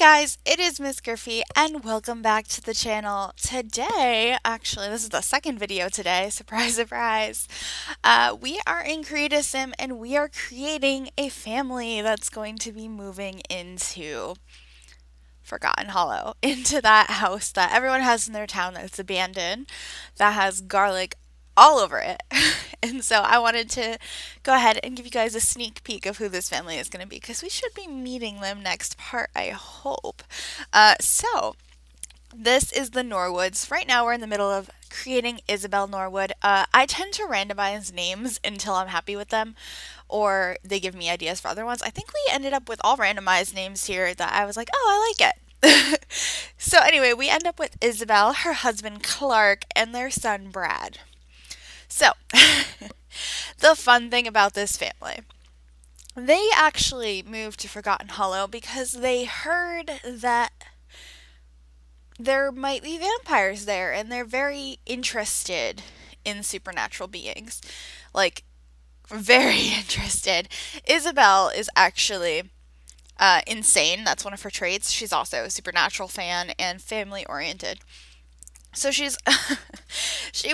Guys, it is MsGryphi and welcome back to the channel. Today, actually, this is the second video today, surprise, surprise. We are in CreateASim and we are creating a family that's going to be moving into Forgotten Hollow, into that house that everyone has in their town that's abandoned, that has garlic all over it. And so I wanted to go ahead and give you guys a sneak peek of who this family is going to be because we should be meeting them next part, I hope. This is the Norwoods. Right now we're in the middle of creating Isabelle Norwood. I tend to randomize names until I'm happy with them or they give me ideas for other ones. I think we ended up with all randomized names here that I was like, oh, I like it. So anyway, we end up with Isabelle, her husband Clark, and their son Brad. So, the fun thing about this family, they actually moved to Forgotten Hollow because they heard that there might be vampires there and they're very interested in supernatural beings. Like, very interested. Isabelle is actually insane. That's one of her traits. She's also a supernatural fan and family oriented. So she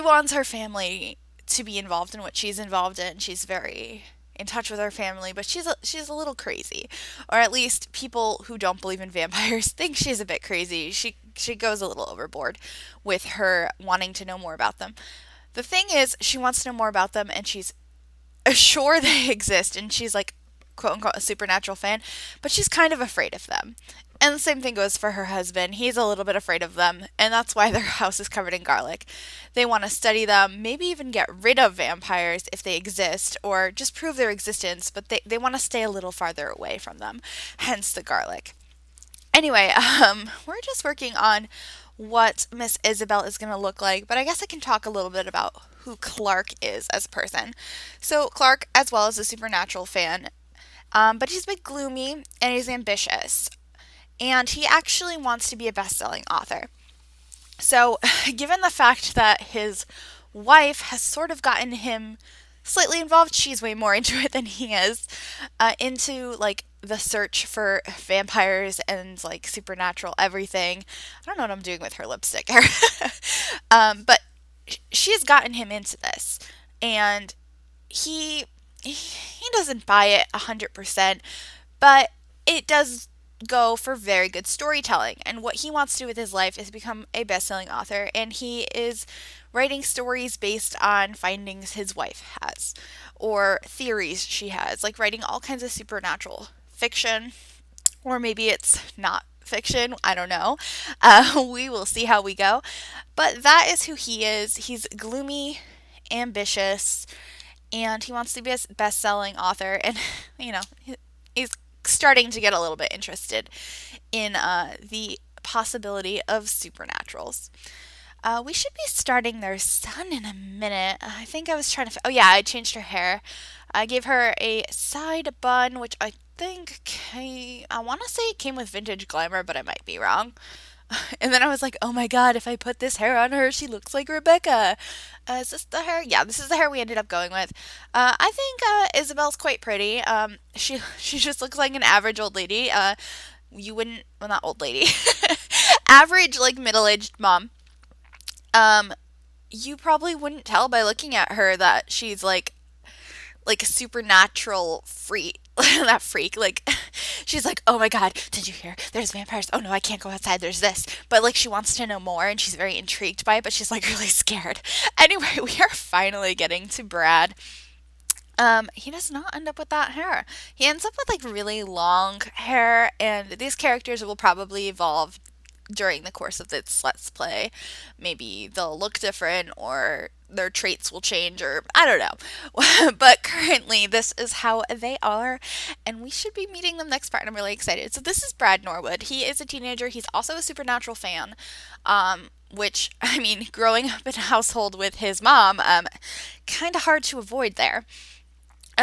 wants her family to be involved in what she's involved in. She's very in touch with her family, but she's a little crazy, or at least people who don't believe in vampires think she's a bit crazy. She goes a little overboard with her wanting to know more about them. The thing is, she wants to know more about them, and she's sure they exist, and she's like quote unquote a supernatural fan, but she's kind of afraid of them. And the same thing goes for her husband. He's a little bit afraid of them, and that's why their house is covered in garlic. They want to study them, maybe even get rid of vampires if they exist, or just prove their existence, but they want to stay a little farther away from them, hence the garlic. Anyway, we're just working on what Miss Isabelle is going to look like, but I guess I can talk a little bit about who Clark is as a person. So, Clark, as well, is a supernatural fan, but he's a bit gloomy and he's ambitious and he actually wants to be a best-selling author. So, given the fact that his wife has sort of gotten him slightly involved, she's way more into it than he is, into like the search for vampires and like supernatural everything. I don't know what I'm doing with her lipstick here. But she's gotten him into this, and he doesn't buy it 100%, but it does go for very good storytelling. And what he wants to do with his life is become a best-selling author, and he is writing stories based on findings his wife has or theories she has, like writing all kinds of supernatural fiction, or maybe it's not fiction. I don't know. We will see how we go. But that is who he is. He's gloomy, ambitious, and he wants to be a best-selling author. And you know, he's starting to get a little bit interested in the possibility of supernaturals. We should be starting their son in a minute. I think I was trying to. Oh yeah, I changed her hair. I gave her a side bun, which I think I want to say it came with Vintage Glamour, but I might be wrong. And then I was like, oh my god, if I put this hair on her, she looks like Rebecca. Is this the hair? Yeah, this is the hair we ended up going with. I think Isabelle's quite pretty. She just looks like an average old lady. You wouldn't, well, not old lady, average like middle-aged mom. Um, you probably wouldn't tell by looking at her that she's like a supernatural freak. That freak, like she's like, oh my god, did you hear there's vampires? Oh no, I can't go outside, there's this. But like she wants to know more and she's very intrigued by it, but she's like really scared. Anyway, we are finally getting to Brad. He does not end up with that hair. He ends up with like really long hair, and these characters will probably evolve during the course of this Let's Play. Maybe they'll look different or their traits will change, or I don't know. But currently, this is how they are, and we should be meeting them next part, and I'm really excited. So this is Brad Norwood. He is a teenager. He's also a supernatural fan, which, I mean, growing up in a household with his mom, kind of hard to avoid there.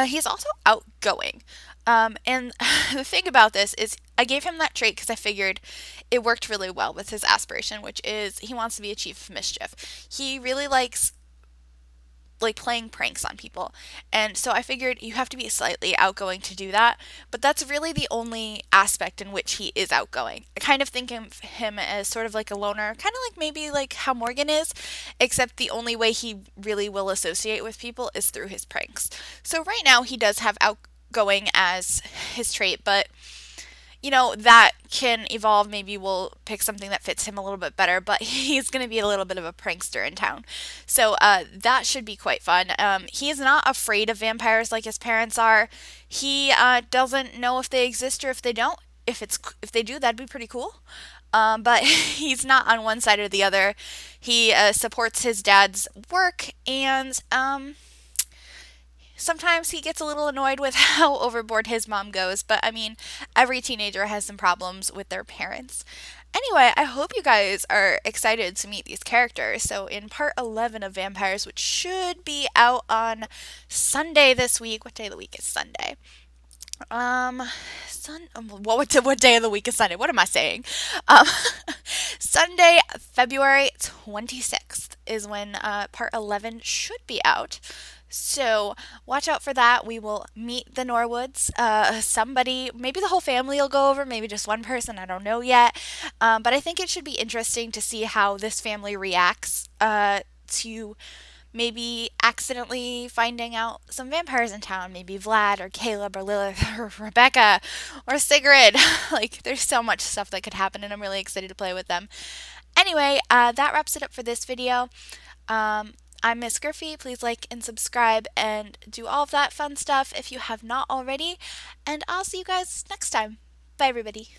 He's also outgoing. And the thing about this is I gave him that trait because I figured it worked really well with his aspiration, which is he wants to be a chief of mischief. He really likes like playing pranks on people. And so I figured you have to be slightly outgoing to do that, but that's really the only aspect in which he is outgoing. I kind of think of him as sort of like a loner, kind of like maybe like how Morgan is, except the only way he really will associate with people is through his pranks. So right now he does have outgoing as his trait, but that can evolve. Maybe we'll pick something that fits him a little bit better, but he's going to be a little bit of a prankster in town. So that should be quite fun. He is not afraid of vampires like his parents are. He doesn't know if they exist or if they don't. If they do, that'd be pretty cool. But he's not on one side or the other. He supports his dad's work, and sometimes he gets a little annoyed with how overboard his mom goes, but I mean, every teenager has some problems with their parents. Anyway, I hope you guys are excited to meet these characters. So, in part 11 of Vampires, which should be out on Sunday this week, what day of the week is Sunday? Um, what day of the week is Sunday? What am I saying? Um, Sunday, February 26th is when part 11 should be out. So watch out for that. We will meet the Norwoods. Somebody, maybe the whole family will go over, maybe just one person. I don't know yet. But I think it should be interesting to see how this family reacts to maybe accidentally finding out some vampires in town. Maybe Vlad or Caleb or Lilith or Rebecca or Sigrid. Like, there's so much stuff that could happen, and I'm really excited to play with them. Anyway, that wraps it up for this video. I'm MsGryphi. Please like and subscribe and do all of that fun stuff if you have not already. And I'll see you guys next time. Bye, everybody.